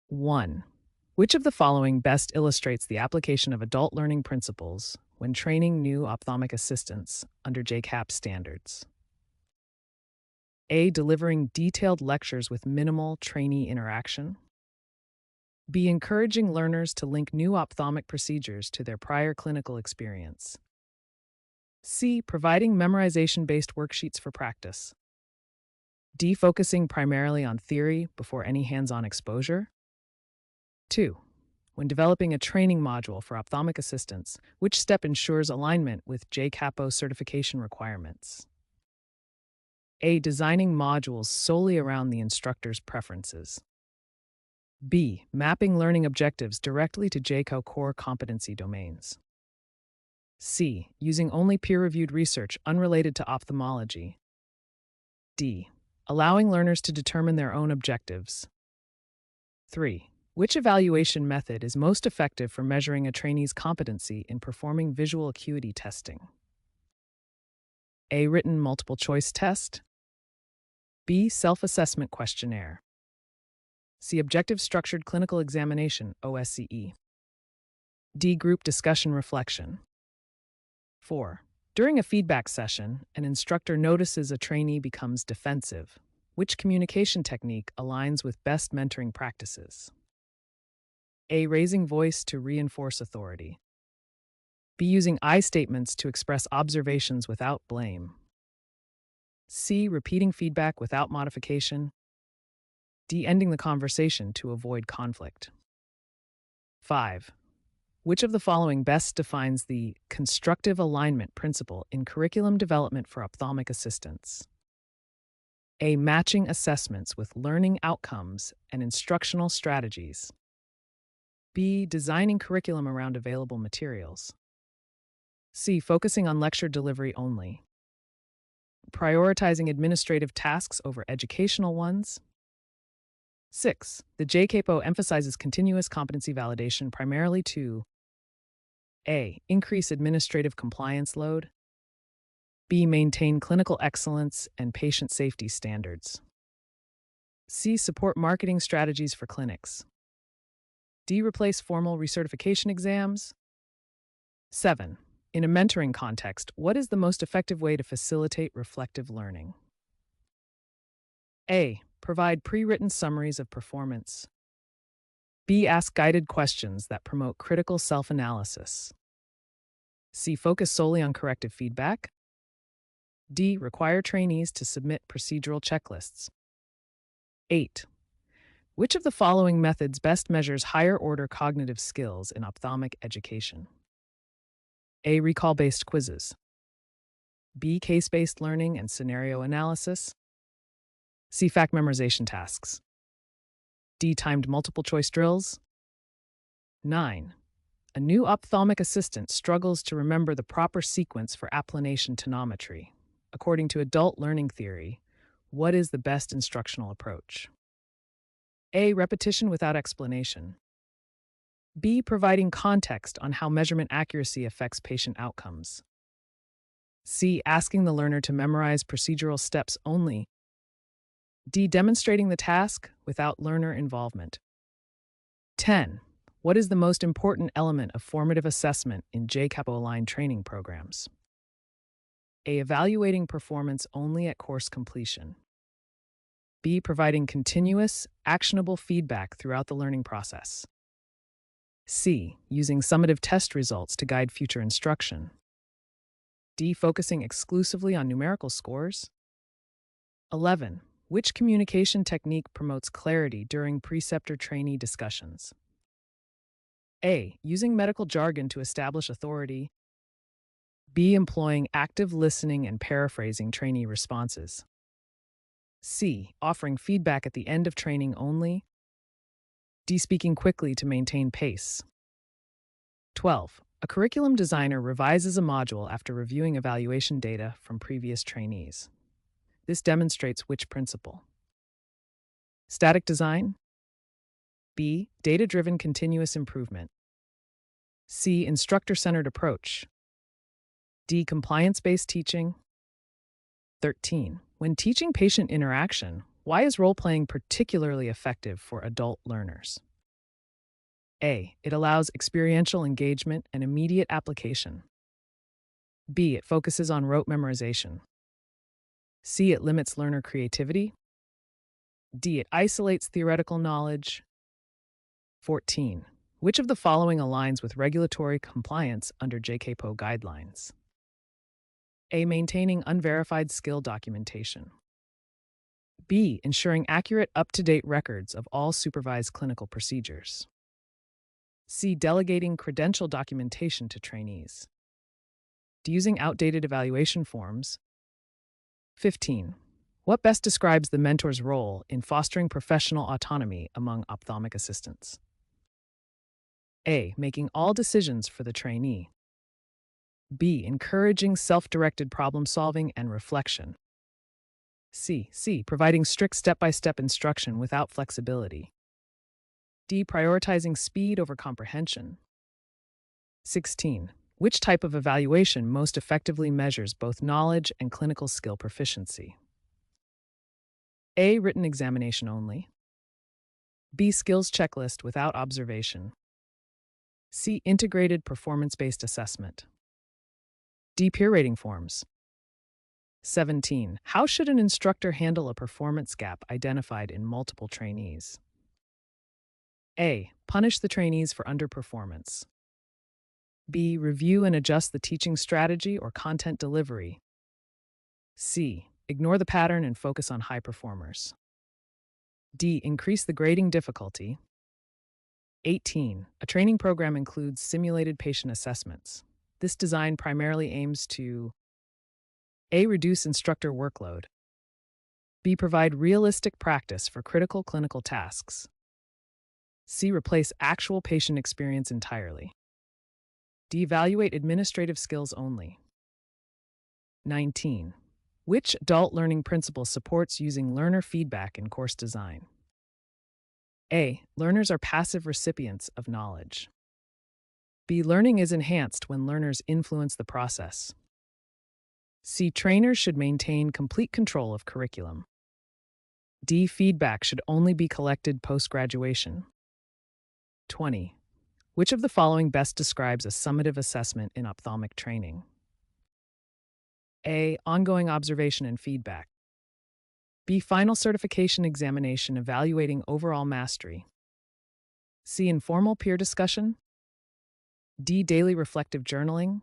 1. Which of the following best illustrates the application of adult learning principles when training new ophthalmic assistants under JCAHPO standards? A. Delivering detailed lectures with minimal trainee interaction. B. Encouraging learners to link new ophthalmic procedures to their prior clinical experience. C. Providing memorization-based worksheets for practice. D. Focusing primarily on theory before any hands-on exposure. 2. When developing a training module for ophthalmic assistants, which step ensures alignment with JCAHPO certification requirements? A. Designing modules solely around the instructor's preferences. B. Mapping learning objectives directly to JCAHPO core competency domains. C. Using only peer-reviewed research unrelated to ophthalmology. D. Allowing learners to determine their own objectives. 3. Which evaluation method is most effective for measuring a trainee's competency in performing visual acuity testing? A. Written multiple choice test. B. Self-assessment questionnaire. C. Objective structured clinical examination, OSCE. D. Group discussion reflection. 4. During a feedback session, an instructor notices a trainee becomes defensive. Which communication technique aligns with best mentoring practices? A. Raising voice to reinforce authority. B. Using I statements to express observations without blame. C. Repeating feedback without modification. D. Ending the conversation to avoid conflict. 5. Which of the following best defines the constructive alignment principle in curriculum development for ophthalmic assistants? A. Matching assessments with learning outcomes and instructional strategies. B. Designing curriculum around available materials. C. Focusing on lecture delivery only. Prioritizing administrative tasks over educational ones. 6. The JCAHPO emphasizes continuous competency validation primarily to A. Increase administrative compliance load. B. Maintain clinical excellence and patient safety standards. C. Support marketing strategies for clinics. D. Replace formal recertification exams. 7. In a mentoring context, what is the most effective way to facilitate reflective learning? A. Provide pre-written summaries of performance. B. Ask guided questions that promote critical self-analysis. C. Focus solely on corrective feedback. D. Require trainees to submit procedural checklists. 8. Which of the following methods best measures higher-order cognitive skills in ophthalmic education? A. Recall-based quizzes. B. Case-based learning and scenario analysis. C. Fact memorization tasks. D. Timed multiple-choice drills. 9. A new ophthalmic assistant struggles to remember the proper sequence for applanation tonometry. According to adult learning theory, what is the best instructional approach? A. Repetition without explanation. B. Providing context on how measurement accuracy affects patient outcomes. C. Asking the learner to memorize procedural steps only. D. Demonstrating the task without learner involvement. 10. What is the most important element of formative assessment in JCAHPO-aligned training programs? A. Evaluating performance only at course completion. B. Providing continuous, actionable feedback throughout the learning process. C. Using summative test results to guide future instruction. D. Focusing exclusively on numerical scores. 11. Which communication technique promotes clarity during preceptor-trainee discussions? A. Using medical jargon to establish authority. B. Employing active listening and paraphrasing trainee responses. C. Offering feedback at the end of training only. D. Speaking quickly to maintain pace. 12. A curriculum designer revises a module after reviewing evaluation data from previous trainees. This demonstrates which principle? Static design. B. Data-driven continuous improvement. C. Instructor-centered approach. D. Compliance-based teaching. 13. When teaching patient interaction, why is role-playing particularly effective for adult learners? A. It allows experiential engagement and immediate application. B. It focuses on rote memorization. C. It limits learner creativity. D. It isolates theoretical knowledge. 14. Which of the following aligns with regulatory compliance under JCAHPO guidelines? A. Maintaining unverified skill documentation. B. Ensuring accurate, up-to-date records of all supervised clinical procedures. C. Delegating credential documentation to trainees. D. Using outdated evaluation forms. 15. What best describes the mentor's role in fostering professional autonomy among ophthalmic assistants? A. Making all decisions for the trainee. B. Encouraging self-directed problem-solving and reflection. C. Providing strict step-by-step instruction without flexibility. D. Prioritizing speed over comprehension. 16. Which type of evaluation most effectively measures both knowledge and clinical skill proficiency? A. Written examination only. B. Skills checklist without observation. C. Integrated performance-based assessment. D. Peer rating forms. 17. How should an instructor handle a performance gap identified in multiple trainees? A. Punish the trainees for underperformance. B. Review and adjust the teaching strategy or content delivery. C. Ignore the pattern and focus on high performers. D. Increase the grading difficulty. 18. A training program includes simulated patient assessments. This design primarily aims to A. Reduce instructor workload. B. Provide realistic practice for critical clinical tasks. C. Replace actual patient experience entirely. D. Evaluate administrative skills only. 19. Which adult learning principle supports using learner feedback in course design? A. Learners are passive recipients of knowledge. B. Learning is enhanced when learners influence the process. C. Trainers should maintain complete control of curriculum. D. Feedback should only be collected post-graduation. 20. Which of the following best describes a summative assessment in ophthalmic training? A. Ongoing observation and feedback. B. Final certification examination evaluating overall mastery. C. Informal peer discussion. D. Daily reflective journaling.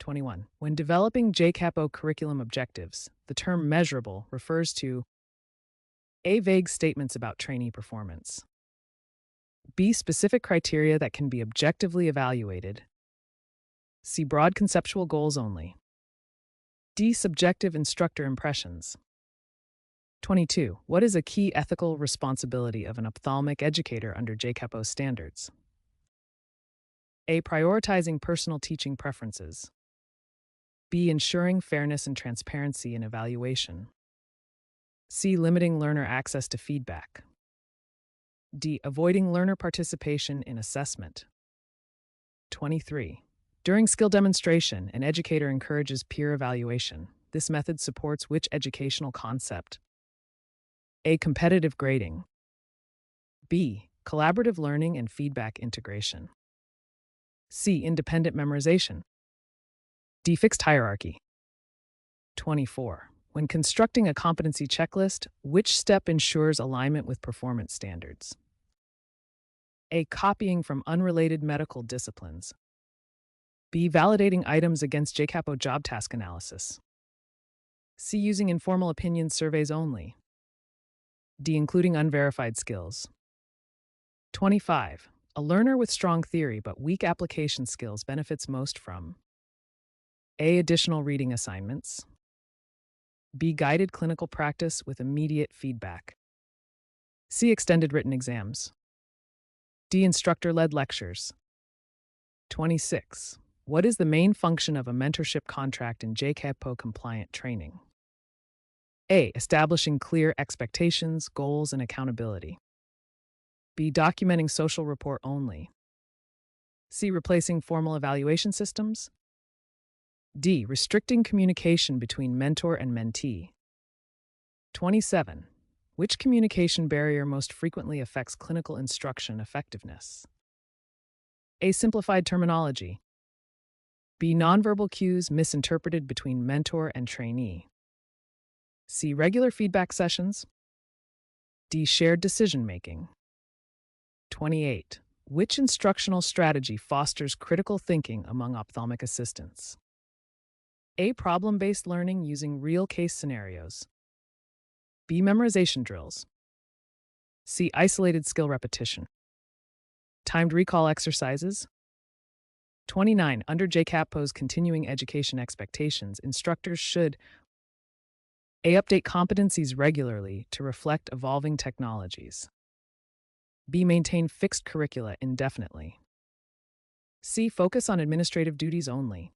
21. When developing JCAHPO curriculum objectives, the term measurable refers to A. Vague statements about trainee performance. B. Specific criteria that can be objectively evaluated. C. Broad conceptual goals only. D. Subjective instructor impressions. 22. What is a key ethical responsibility of an ophthalmic educator under JCAHPO standards? A. Prioritizing personal teaching preferences. B. Ensuring fairness and transparency in evaluation. C. Limiting learner access to feedback. D. Avoiding learner participation in assessment. 23. During skill demonstration, an educator encourages peer evaluation. This method supports which educational concept? A. Competitive grading. B. Collaborative learning and feedback integration. C. Independent memorization. D. Fixed hierarchy. 24. When constructing a competency checklist, which step ensures alignment with performance standards? A. Copying from unrelated medical disciplines. B. Validating items against JCAHPO job task analysis. C. Using informal opinion surveys only. D. Including unverified skills. 25. A learner with strong theory but weak application skills benefits most from A. Additional reading assignments. B. Guided clinical practice with immediate feedback. C. Extended written exams. D. Instructor-led lectures. 26. What is the main function of a mentorship contract in JCAHPO compliant training? A. Establishing clear expectations, goals, and accountability. B. Documenting social report only. C. Replacing formal evaluation systems. D. Restricting communication between mentor and mentee. 27. Which communication barrier most frequently affects clinical instruction effectiveness? A. Simplified terminology. B. Nonverbal cues misinterpreted between mentor and trainee. C. Regular feedback sessions. D. Shared decision making. 28. Which instructional strategy fosters critical thinking among ophthalmic assistants? A. Problem-based learning using real case scenarios. B. Memorization drills. C. Isolated skill repetition. Timed recall exercises. 29. Under JCAHPO's continuing education expectations, instructors should A. Update competencies regularly to reflect evolving technologies. B. Maintain fixed curricula indefinitely. C. Focus on administrative duties only.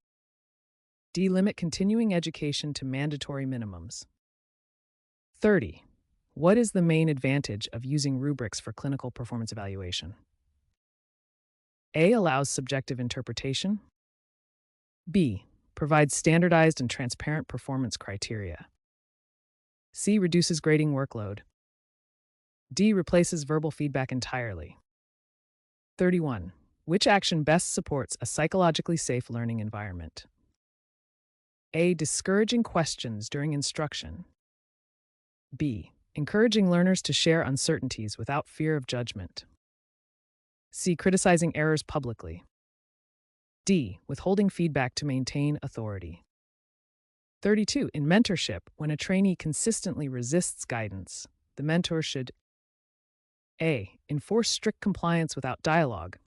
D. Limit continuing education to mandatory minimums. 30. What is the main advantage of using rubrics for clinical performance evaluation? A. Allows subjective interpretation. B. Provides standardized and transparent performance criteria. C. Reduces grading workload. D. Replaces verbal feedback entirely. 31. Which action best supports a psychologically safe learning environment? A. Discouraging questions during instruction. B. Encouraging learners to share uncertainties without fear of judgment. C. Criticizing errors publicly. D. Withholding feedback to maintain authority. 32. In mentorship, when a trainee consistently resists guidance, the mentor should A. Enforce strict compliance without dialogue.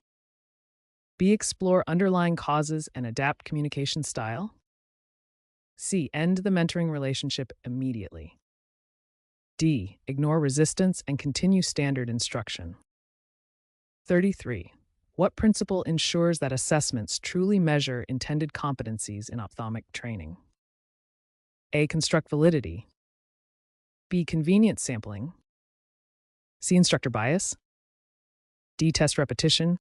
B. Explore underlying causes and adapt communication style. C. End the mentoring relationship immediately. D. Ignore resistance and continue standard instruction. 33. What principle ensures that assessments truly measure intended competencies in ophthalmic training? A. Construct validity. B. Convenience sampling. C. Instructor bias. D. Test repetition.